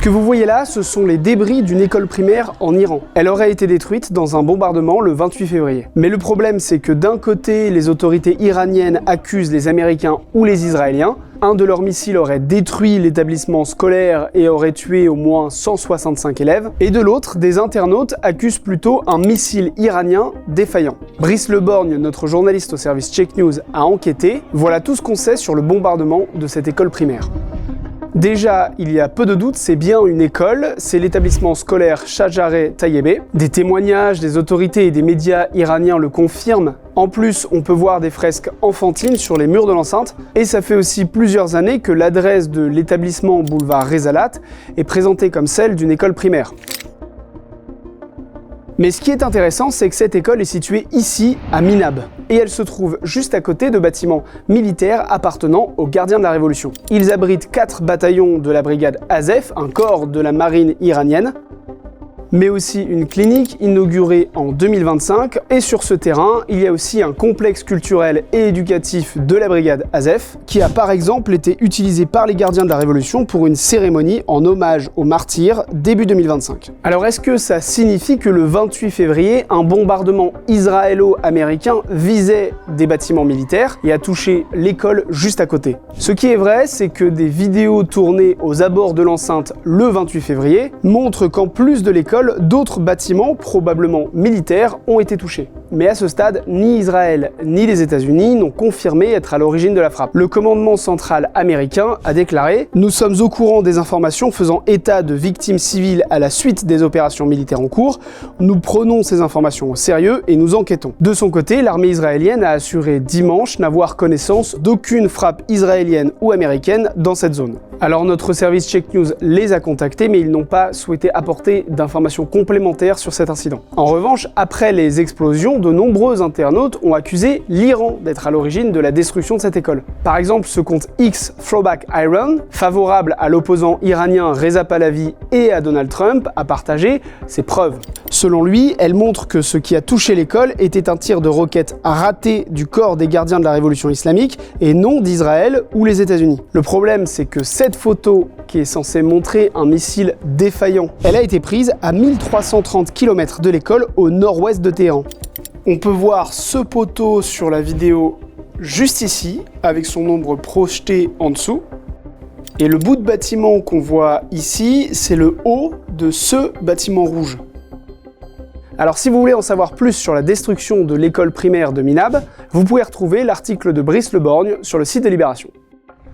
que vous voyez là, ce sont les débris d'une école primaire en Iran. Elle aurait été détruite dans un bombardement le 28 février. Mais le problème, c'est que d'un côté, les autorités iraniennes accusent les Américains ou les Israéliens. Un de leurs missiles aurait détruit l'établissement scolaire et aurait tué au moins 165 élèves. Et de l'autre, des internautes accusent plutôt un missile iranien défaillant. Brice Leborgne, notre journaliste au service Check News, a enquêté. Voilà tout ce qu'on sait sur le bombardement de cette école primaire. Déjà, il y a peu de doute, c'est bien une école, c'est l'établissement scolaire Shajareh Tayyebe. Des témoignages des autorités et des médias iraniens le confirment. En plus, on peut voir des fresques enfantines sur les murs de l'enceinte, et ça fait aussi plusieurs années que l'adresse de l'établissement boulevard Rezalat est présentée comme celle d'une école primaire. Mais ce qui est intéressant, c'est que cette école est située ici, à Minab, et elle se trouve juste à côté de bâtiments militaires appartenant aux gardiens de la Révolution. Ils abritent 4 bataillons de la brigade Azef, un corps de la marine iranienne, mais aussi une clinique inaugurée en 2025. Et sur ce terrain, il y a aussi un complexe culturel et éducatif de la brigade Azef, qui a par exemple été utilisé par les gardiens de la Révolution pour une cérémonie en hommage aux martyrs début 2025. Alors est-ce que ça signifie que le 28 février, un bombardement israélo-américain visait des bâtiments militaires et a touché l'école juste à côté? Ce qui est vrai, c'est que des vidéos tournées aux abords de l'enceinte le 28 février montrent qu'en plus de l'école, d'autres bâtiments, probablement militaires, ont été touchés. Mais à ce stade, ni Israël ni les États-Unis n'ont confirmé être à l'origine de la frappe. Le commandement central américain a déclaré « Nous sommes au courant des informations faisant état de victimes civiles à la suite des opérations militaires en cours. Nous prenons ces informations au sérieux et nous enquêtons. » De son côté, l'armée israélienne a assuré dimanche n'avoir connaissance d'aucune frappe israélienne ou américaine dans cette zone. Alors notre service Check News les a contactés, mais ils n'ont pas souhaité apporter d'informations complémentaires sur cet incident. En revanche, après les explosions, de nombreux internautes ont accusé l'Iran d'être à l'origine de la destruction de cette école. Par exemple, ce compte X Throwback Iran, favorable à l'opposant iranien Reza Pahlavi et à Donald Trump, a partagé ses preuves. Selon lui, elle montre que ce qui a touché l'école était un tir de roquette raté du corps des gardiens de la Révolution islamique et non d'Israël ou les États-Unis. Le problème, c'est que cette photo, qui est censée montrer un missile défaillant, elle a été prise à 1330 km de l'école au nord-ouest de Téhéran. On peut voir ce poteau sur la vidéo juste ici, avec son ombre projetée en dessous. Et le bout de bâtiment qu'on voit ici, c'est le haut de ce bâtiment rouge. Alors si vous voulez en savoir plus sur la destruction de l'école primaire de Minab, vous pouvez retrouver l'article de Brice Leborgne sur le site de Libération.